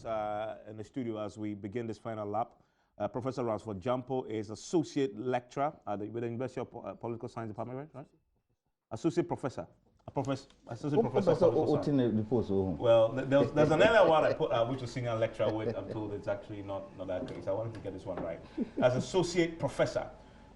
us in the studio as we begin this final lap. Professor Ransford Jampo is Associate Lecturer at with the University of Political Science Department, right? Associate Professor. Associate Professor of Political Science. Well, there's an earlier one I put which was Senior Lecturer with. I'm told it's actually not that case. I wanted to get this one right. As Associate Professor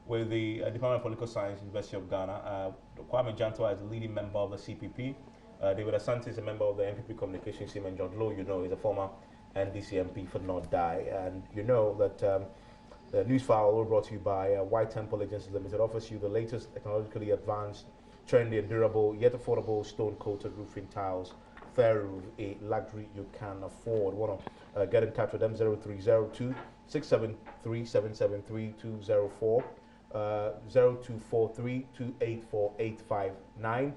with the Department of Political Science, University of Ghana. Kwame Janto is a leading member of the CPP. David Asante is a member of the NPP Communications team, and John Lowe, you know, is a former NDC MP for North Die. And you know that the Newsfile was brought to you by White Temple Agencies Limited, offers you the latest technologically advanced, trendy and durable, yet affordable stone-coated roofing tiles. Fair roof, a luxury you can afford. Want to get in touch with them, 0302 673 773 204. 0243 284 859.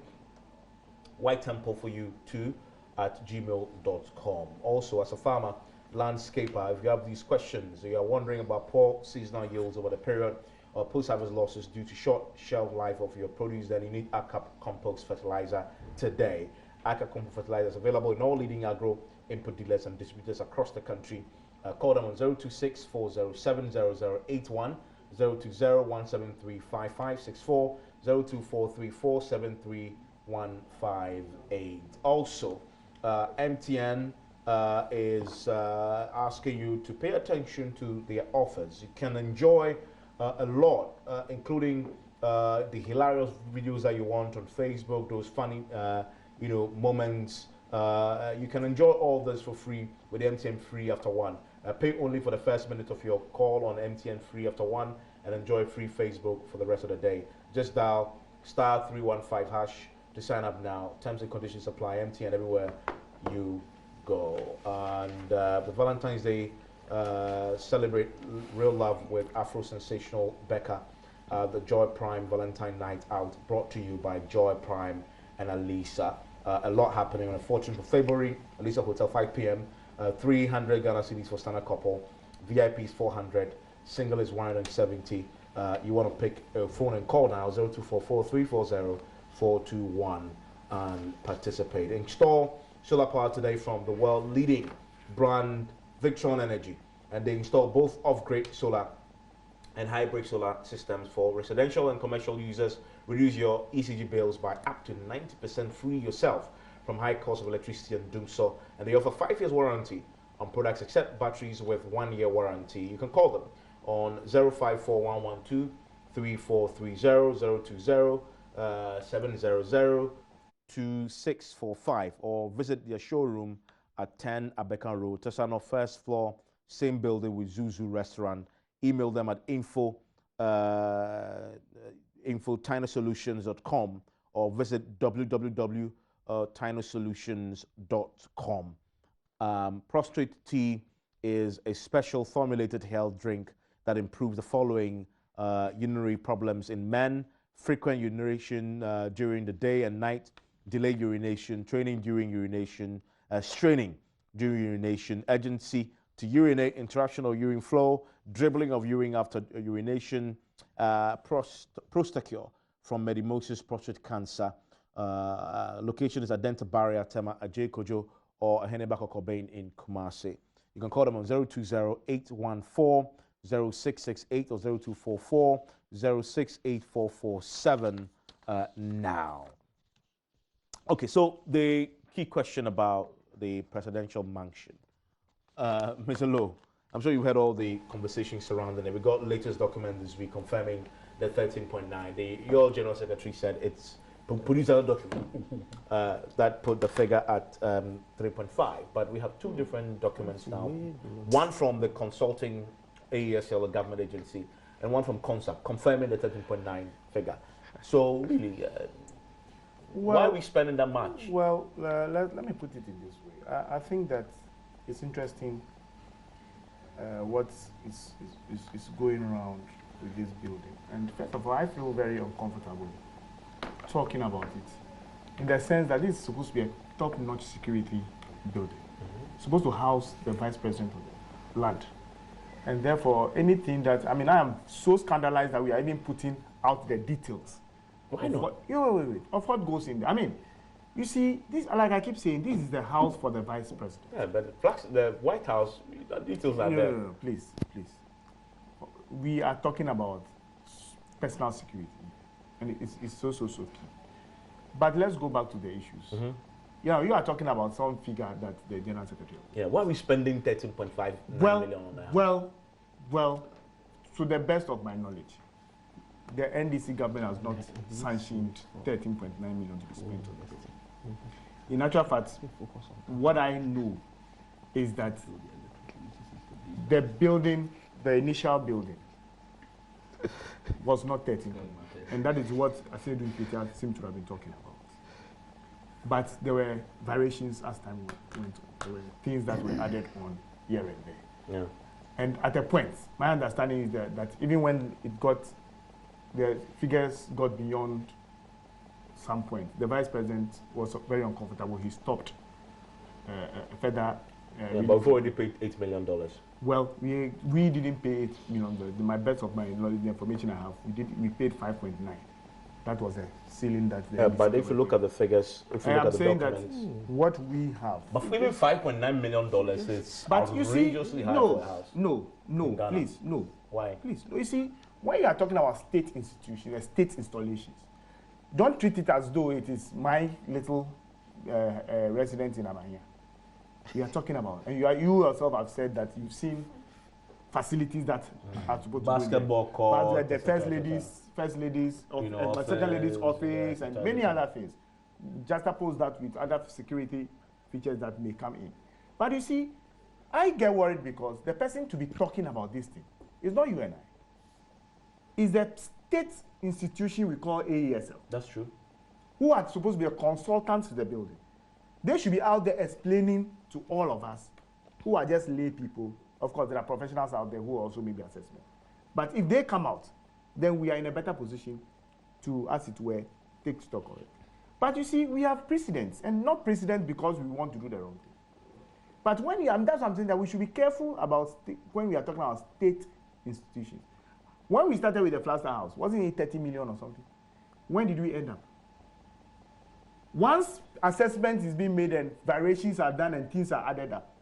White Temple for you too at gmail.com. Also, as a farmer, landscaper, if you have these questions, you are wondering about poor seasonal yields over the period or post-harvest losses due to short shelf life of your produce, then you need ACAP Compost Fertilizer today. ACAP Compost Fertilizer is available in all leading agro input dealers and distributors across the country. Call them on 026 407 0081. 020-173-5564, 02434-73158. Also, MTN is asking you to pay attention to their offers. You can enjoy a lot, including the hilarious videos that you want on Facebook, those funny, moments. You can enjoy all this for free with MTN Free After One. Pay only for the first minute of your call on MTN Free After One and enjoy free Facebook for the rest of the day. Just dial *315# to sign up now. Terms and conditions apply. MTN everywhere you go. And the Valentine's Day celebrate real love with Afro-sensational Becca. The Joy Prime Valentine Night Out brought to you by Joy Prime and Alisa. A lot happening on the 14th of February. Alisa Hotel, 5 p.m. 300 Ghana cedis for standard couple. VIP is 400. Single is 170. You want to pick a phone and call now, 0244-340-421 and participate. Install solar power today from the world leading brand Victron Energy. And they install both off-grid solar and hybrid solar systems for residential and commercial users. Reduce your ECG bills by up to 90%. Free yourself from high cost of electricity and do so. And they offer 5 years warranty on products except batteries with 1 year warranty. You can call them on 054112 3430 020 700-2645 or visit their showroom at 10 Abekan Road, Tesano, first floor, same building with Zuzu Restaurant. Email them at info@tinosolutions.com or visit www.tinosolutions.com. Prostrate Tea is a special formulated health drink that improves the following urinary problems in men: frequent urination during the day and night, delayed urination, training during urination, straining during urination, urgency to urinate, interruption of urine flow, dribbling of urine after urination, Prostacure from Medimosis prostate cancer. Location is at Denta Barrier, Tema, Ajay Kojo, or Henebako Cobain in Kumasi. You can call them on 020-814-0668 or 0244-068447 now. Okay, so the key question about the presidential mansion. Mr. Lowe, I'm sure you've heard all the conversations surrounding it. We got the latest document this week confirming the 13.9. Your General Secretary said it's produced another document that put the figure at 3.5. But we have two different documents now. One from the consulting AESL, a government agency, and one from CONSAP confirming the 13.9 figure. So really, why are we spending that much? Well, let me put it in this way. I think that it's interesting what is going around with this building. And first of all, I feel very uncomfortable talking about it, in the sense that this is supposed to be a top-notch security building, supposed to house the vice president of the land. And therefore, anything that, I mean, I am so scandalized that we are even putting out the details. Why not? Wait. Of what goes in there. I mean, You see, this, like I keep saying, this is the house for the vice president. Yeah, but the White House, the details are there. No, please. We are talking about personal security, and it's so key. But let's go back to the issues. You are talking about some figure that the General Secretary. Yeah, why are we spending 13.5 million on that? Well, to the best of my knowledge, the NDC government has not sanctioned 13.9 million to be spent on this. In actual fact, what I know is that the building, the initial building, was not 13, and that is what Asedu Peter seemed to have been talking about. But there were variations as time went on. There were things that were added on here and there. Yeah. And at a point, my understanding is that even when the figures got beyond some point, the vice president was very uncomfortable. He stopped further. But we've already paid $8 million. Well, we didn't pay $8 million. My best of my knowledge, the information I have, we paid 5.9. That was a ceiling that. But if you look at the figures, if you look at the documents, what we have. But even $5.9 million is outrageously high for a house. No, please, no. Why? Please, no. You see, when you are talking about state institutions, state installations, don't treat it as though it is my little residence in Amania. We are talking about, and you yourself have said that you've seen facilities that are supposed to basketball court, the first ladies, second lady's office, and many other things. Juxtapose that with other security features that may come in. But you see, I get worried because the person to be talking about this thing is not you and I. It's the state institution we call AESL. That's true. Who are supposed to be a consultant to the building. They should be out there explaining to all of us who are just lay people. Of course, there are professionals out there who also make the assessment. But if they come out, then we are in a better position to, as it were, take stock of it. But you see, we have precedents, and not precedents because we want to do the wrong thing. But when that's something that we should be careful about when we are talking about state institutions. When we started with the Flaster House, wasn't it 30 million or something? When did we end up? Once assessment is being made and variations are done and things are added up,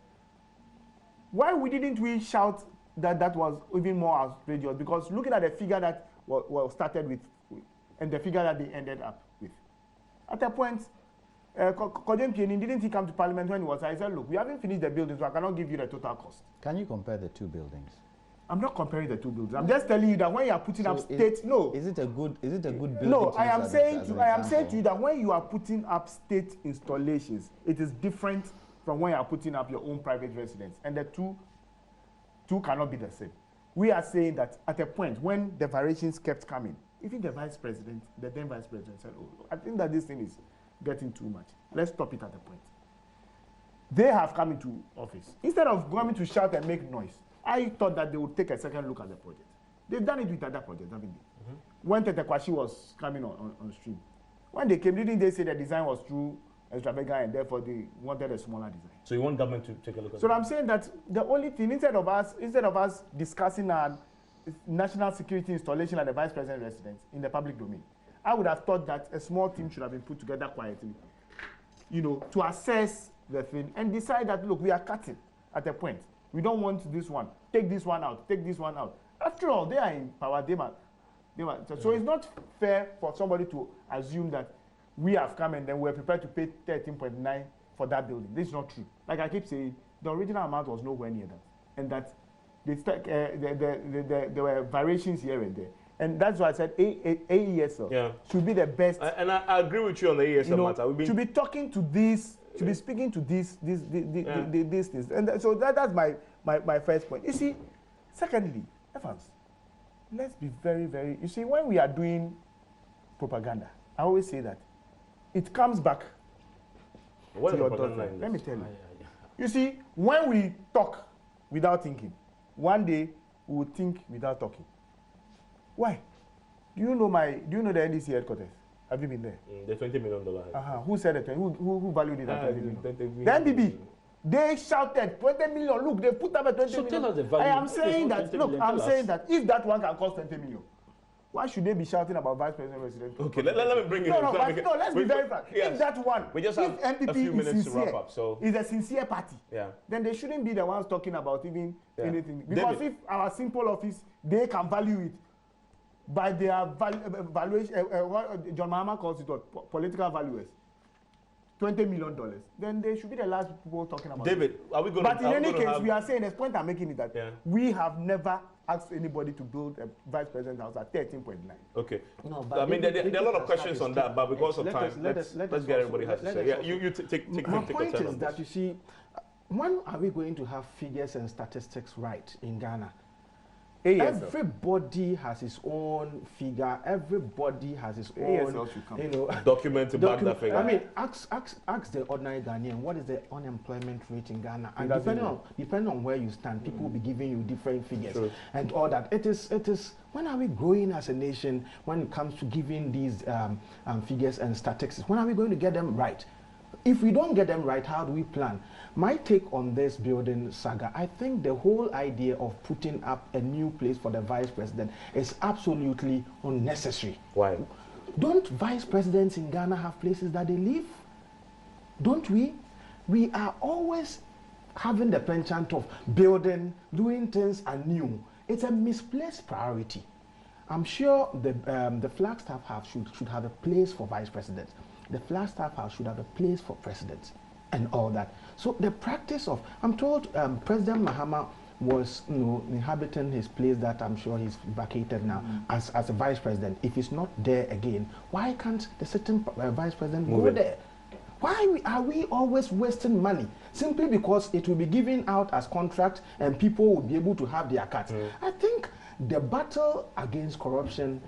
why didn't we shout that was even more outrageous? Because looking at the figure that was started with and the figure that they ended up with. At a point, Kojem Pieni, didn't he come to Parliament when he was? I said, look, we haven't finished the building, so I cannot give you the total cost. Can you compare the two buildings? I'm not comparing the two buildings. I'm just telling you that when you are putting up state, Is it a good building? No, I am saying to you that when you are putting up state installations, it is different from when you are putting up your own private residence, and the two cannot be the same. We are saying that at a point when the variations kept coming, even the then vice president said, "Oh, I think that this thing is getting too much. Let's stop it at a point." They have come into office instead of going to shout and make noise. I thought that they would take a second look at the project. They've done it with other projects, haven't they? When Tetekwashi was coming on stream, when they came, didn't they say the design was too extravagant and therefore they wanted a smaller design? So you want government to take a look at it? So I'm saying that the only thing, instead of us discussing our national security installation at the vice president's residence in the public domain, I would have thought that a small team should have been put together quietly, to assess the thing and decide that, look, we are cutting at a point. We don't want this one. Take this one out. Take this one out. After all, they are in power. So it's not fair for somebody to assume that we have come and then we're prepared to pay 13.9 for that building. This is not true. Like I keep saying, the original amount was nowhere near that, and that there were variations here and there, and that's why I said AESL should be the best. And I agree with you on the AESL matter. To be talking to these. To be speaking to these things. And so that's my first point. You see, secondly, Evans, let's be very, very, you see, when we are doing propaganda, I always say that it comes back to your daughter. Let me tell you. You see, when we talk without thinking, one day we will think without talking. Why? Do you know the NDC headquarters? Have you been there? The $20 million. Who said it? Who valued it at $20 million? The NBB. They shouted 20 million. Look, they put up a 20 million. Tell us the value. I am saying that. Look, I'm saying that if that one can cost 20 million, Why should they be shouting about vice president? Okay, let me bring it. No, let's be very frank. Yes. If that one, We just if have MPP a few minutes sincere, to wrap up. So is a sincere party, yeah, then they shouldn't be the ones talking about even anything. Because David. if our simple office, they can value it by their valuation, what John Mahama calls it what, political valuers, $20 million, then they should be the last people talking about David, it. are we going But to? in any case, we are saying, the point I'm making is that we have never asked anybody to build a vice president's house at 13.9. Okay. No, but I mean, there are a lot of questions on that, but because of let time, us- let's get everybody has to say. Yeah, you take My take point a turn is on that this. you see, when are we going to have figures and statistics right in Ghana? Everybody has his own figure. Everybody has his own, you know, document to back that figure. I mean, ask the ordinary Ghanaian what is the unemployment rate in Ghana, and depending on where you stand, people will be giving you different figures and all that. It is. When are we growing as a nation when it comes to giving these figures and statistics? When are we going to get them right? If we don't get them right, how do we plan? My take on this building saga, I think the whole idea of putting up a new place for the vice president is absolutely unnecessary. Why? Don't vice presidents in Ghana have places that they live? Don't we? We are always having the penchant of building, doing things anew. It's a misplaced priority. I'm sure the Flagstaff House should have a place for vice presidents. The Flagstaff House should have a place for presidents and all that. So the practice of, I'm told President Mahama was, you know, inhabiting his place that I'm sure he's vacated now as a vice president. If he's not there again, why can't the sitting vice president go there? Why are we always wasting money simply because it will be given out as contract and people will be able to have their cut? I think the battle against corruption,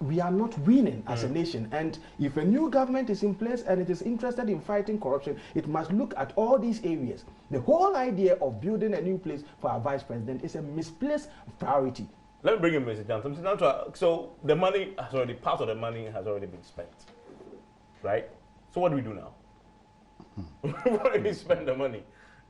we are not winning as a nation, and if a new government is in place and it is interested in fighting corruption, it must look at all these areas. The whole idea of building a new place for our vice president is a misplaced priority. Let me bring in Mr. Johnson. Mr. Johnson, so the money has already, part of the money has already been spent, right? So what do we do now? What do we spend the money?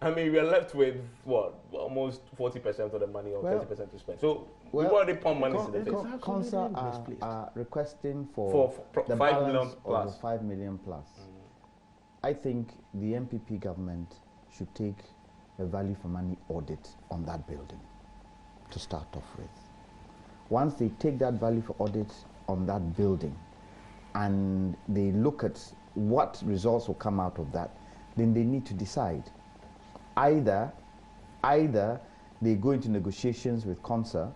I mean, we are left with what, almost 40% of the money or 30% to spend. So we've already pumped money into the face. Council are requesting for the 5 million balance plus. of the 5 million plus. I think the MPP government should take a value for money audit on that building to start off with. Once they take that value for audit on that building and they look at what results will come out of that, then they need to decide. Either they go into negotiations with CONSA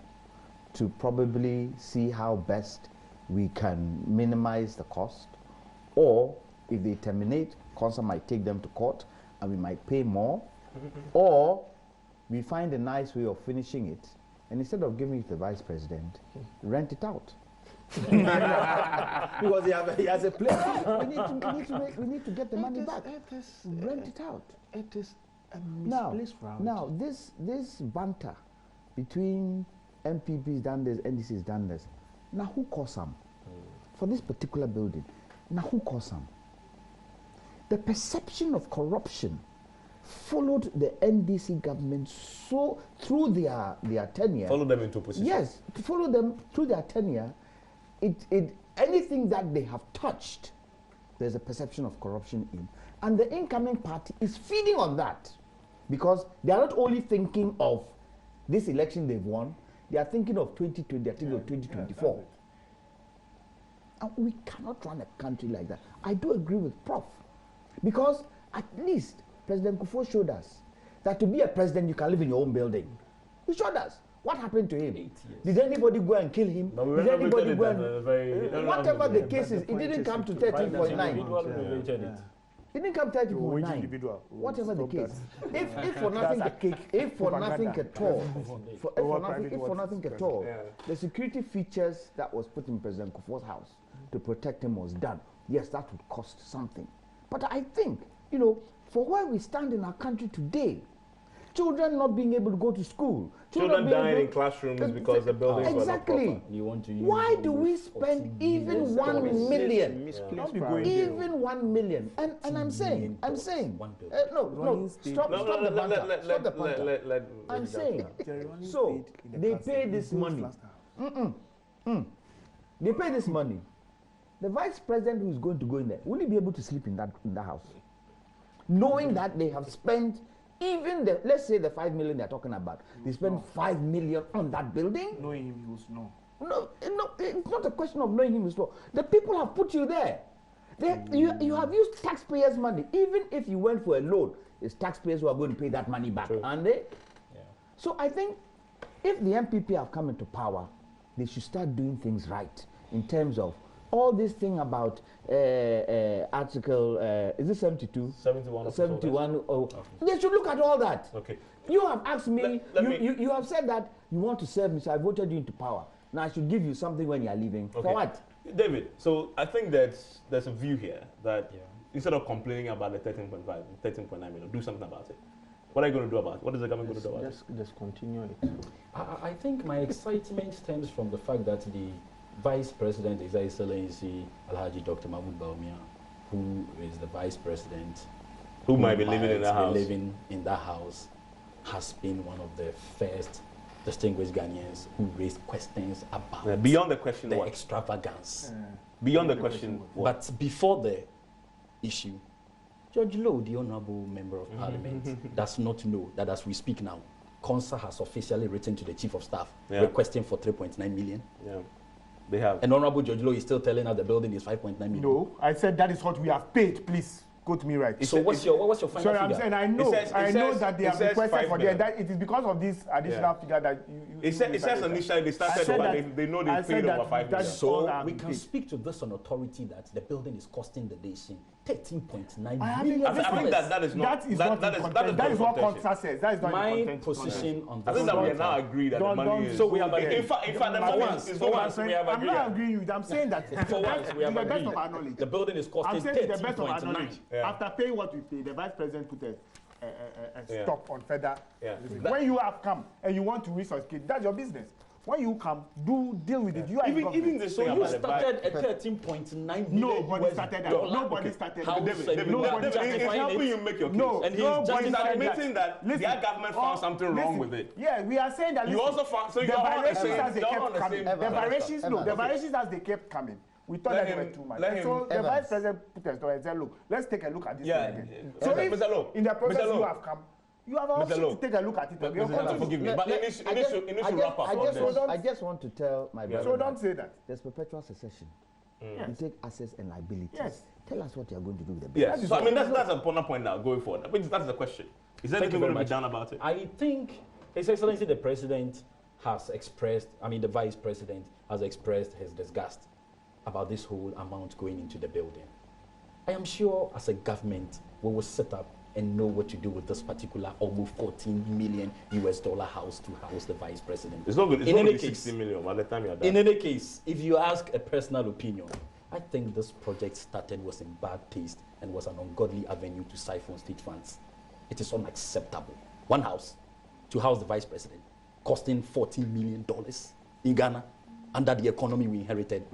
to probably see how best we can minimize the cost, or if they terminate, CONSA might take them to court and we might pay more, or we find a nice way of finishing it, and instead of giving it to the vice president, rent it out. Because he has a place. we need to get the money back. Rent it out. It is a misplaced priority. Now, this banter between MPPs done this, NDCs done this. Now, who caused some? For this particular building, now who caused some? The perception of corruption followed the NDC government so through their tenure. Follow them into position. Yes, to follow them through their tenure. Anything that they have touched, there's a perception of corruption in. And the incoming party is feeding on that. Because they are not only thinking of this election they've won, they are thinking of 2020, they are thinking of 2024. And we cannot run a country like that. I do agree with Prof. Because at least President Kufuor showed us that to be a president, you can live in your own building. He showed us. What happened to him? Did anybody go and kill him? No, Did anybody go and... Whatever the case is, it didn't come to 13.9. It didn't come to 13.9. Whatever the case. If for nothing at all, the security features that was put in President Kufuor's house to protect him was done. Yes, that would cost something. But I think, you know, for where we stand in our country today, children not being able to go to school, children dying in classrooms because the buildings were not proper. Why do we spend even 1 million? Even 1 million. And I'm saying, stop the banter. I'm saying, so they pay this money. They pay this money. The vice president who is going to go in there, will he be able to sleep in that house? Knowing that they have spent even the, let's say the 5 million they're talking about, they spent 5 million on that building. Knowing him, he was no. No, it's not a question of knowing him as well. The people have put you there. You have used taxpayers' money. Even if you went for a loan, it's taxpayers who are going to pay that money back, aren't they? Yeah. So I think if the MPP have come into power, they should start doing things right in terms of all this thing about article, is it 72? 71. 71. They should look at all that. Okay. You have asked me, you have said that you want to serve me, so I voted you into power. Now I should give you something when you are leaving. Okay. For what? David, so I think there's a view here that instead of complaining about the 13.5, 13.9 million, do something about it. What are you going to do about it? What is the government going to do about it? Just continue it. I think my excitement stems from the fact that the Vice President, His Excellency Alhaji Dr. Mahmoud Bawumia, who is the Vice President, who might be living in that house, has been one of the first distinguished Ghanaians who raised questions about beyond the question the what? Extravagance. Beyond the question what? But before the issue, Judge Lowe, the Honorable Member of Parliament, does not know that as we speak now, CONSA has officially written to the Chief of Staff requesting for 3.9 million. Yeah, they have. And Honorable Judge Lowe is still telling us the building is 5.9 million. No, I said that is what we have paid. Please quote me right. So what's your final figure? Sorry, I'm saying I know. I know that they have requested for that. It is because of this additional figure that you. It says initially they started over. They know they paid over 5 million. So we can speak to this on authority that the building is costing the nation 13.9 million. I think that is not. That is what CONSA says. That is not my position on this. I think that we now agree that the money is. So we have in fact, the money is for once we have agreed. I'm not agreeing with. I'm saying that for once we have agreed. To the best of our knowledge, the building is costing 13.9. After paying what we pay, the Vice President put a stop on further. When you have come and you want to resuscitate, that's your business. When you come, deal with it. You are even this so you started at 13.9 million. Nobody started that. Nobody started that. David, it's helping you make your case. No, and he's just admitting that their government found something wrong with it. Yeah, we are saying that. You also found the variations as they kept coming. We thought that they were too much. So the Vice President put us down and said, look, let's take a look at this thing again. So if in the process you have come, you have also to take a look at it. Forgive me, but it needs to wrap up. I just want to tell my brother. So don't say that. There's perpetual succession. You take assets and liabilities. Yes. Tell us what you are going to do with the business. business. Yes. So, I mean, that's an important point now, going forward. I mean, that's the question. Is there anything going to be done about it? I think His Excellency the President has expressed, the Vice President has expressed his disgust about this whole amount going into the building. I am sure as a government, we will set up and know what to do with this particular almost $14 million house to house the Vice President. It's not good. It's going to be 60 million by the time you're done. In any case, if you ask a personal opinion, I think this project started was in bad taste and was an ungodly avenue to siphon state funds. It is unacceptable. One house to house the Vice President costing $14 million in Ghana under the economy we inherited.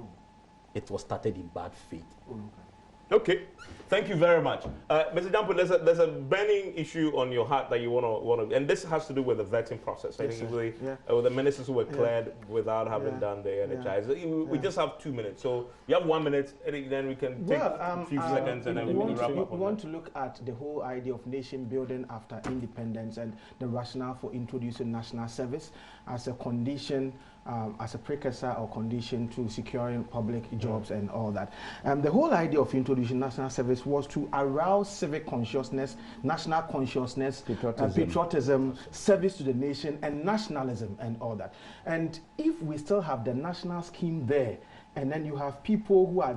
It was started in bad faith. Okay, thank you very much, Mr. Jampo. There's a burning issue on your heart that you want to, and this has to do with the vetting process. I think with the ministers who were cleared without having done the NHIs. We just have 2 minutes, so you have 1 minute, and then we can take a few seconds, and then we can wrap up. We want to look at the whole idea of nation building after independence and the rationale for introducing national service as a condition. As a precursor or condition to securing public jobs and all that. The whole idea of introducing national service was to arouse civic consciousness, national consciousness, patriotism, service to the nation, and nationalism and all that. And if we still have the national scheme there, and then you have people who are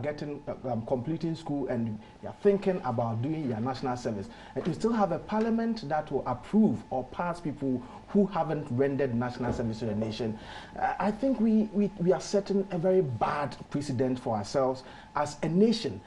completing school and you're thinking about doing your national service, and you still have a parliament that will approve or pass people who haven't rendered national service to the nation, I think we are setting a very bad precedent for ourselves as a nation.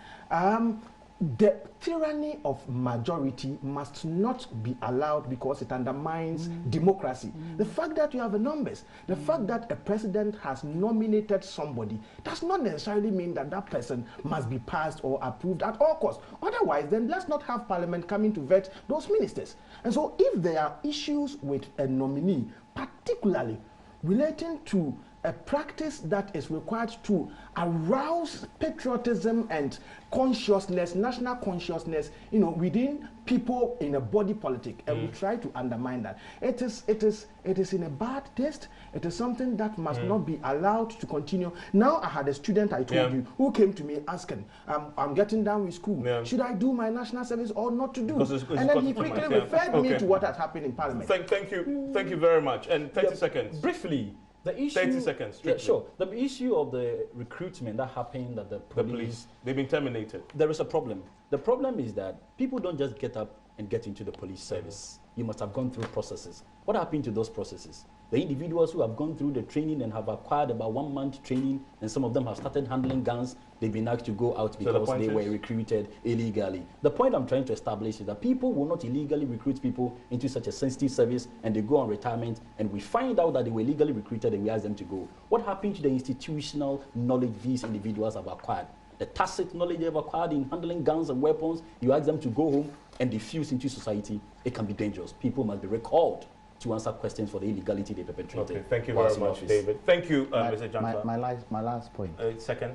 The tyranny of majority must not be allowed because it undermines democracy. The fact that you have the numbers, the fact that a president has nominated somebody does not necessarily mean that that person must be passed or approved at all costs. Otherwise, then let's not have parliament coming to vet those ministers. And so if there are issues with a nominee, particularly relating to a practice that is required to arouse patriotism and consciousness, national consciousness, you know, within people in a body politic, and we try to undermine that. It is in a bad taste. It is something that must not be allowed to continue. Now I had a student, I told you, who came to me asking, I'm getting done with school. Should I do my national service or not to do? And then he quickly referred me to what had happened in Parliament. Thank you very much. And 30 seconds. Briefly, the issue. 30 seconds. Yeah, sure. The issue of the recruitment that happened at the police. They've been terminated. There is a problem. The problem is that people don't just get up and get into the police service. You must have gone through processes. What happened to those processes? The individuals who have gone through the training and have acquired about 1 month training, and some of them have started handling guns, they've been asked to go out because they were recruited illegally. The point I'm trying to establish is that people will not illegally recruit people into such a sensitive service, and they go on retirement, and we find out that they were illegally recruited and we ask them to go. What happened to the institutional knowledge these individuals have acquired? The tacit knowledge they've acquired in handling guns and weapons, you ask them to go home and diffuse into society, it can be dangerous. People must be recalled to answer questions for the illegality they perpetrated. Okay, thank you very much, David. Thank you, Mr. Janta. My last point. Second.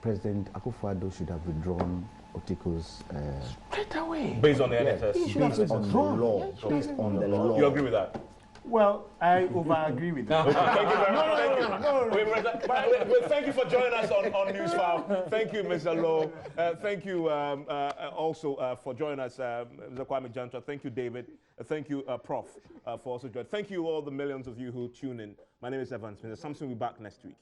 President Akufo-Addo should have withdrawn Otiko's... Straight away. Based on the NSS. Based on the law. Based on the law. You agree with that? Well, I over-agree with that. Thank you very much. Thank you. Thank you for joining us on Newsfile. Thank you, Mr. Lowe. Thank you also for joining us, Mr. Kwame Janta. Thank you, David. Thank you, Prof, for also joining. Thank you all the millions of you who tune in. My name is Evans. Mr. Samson will be back next week.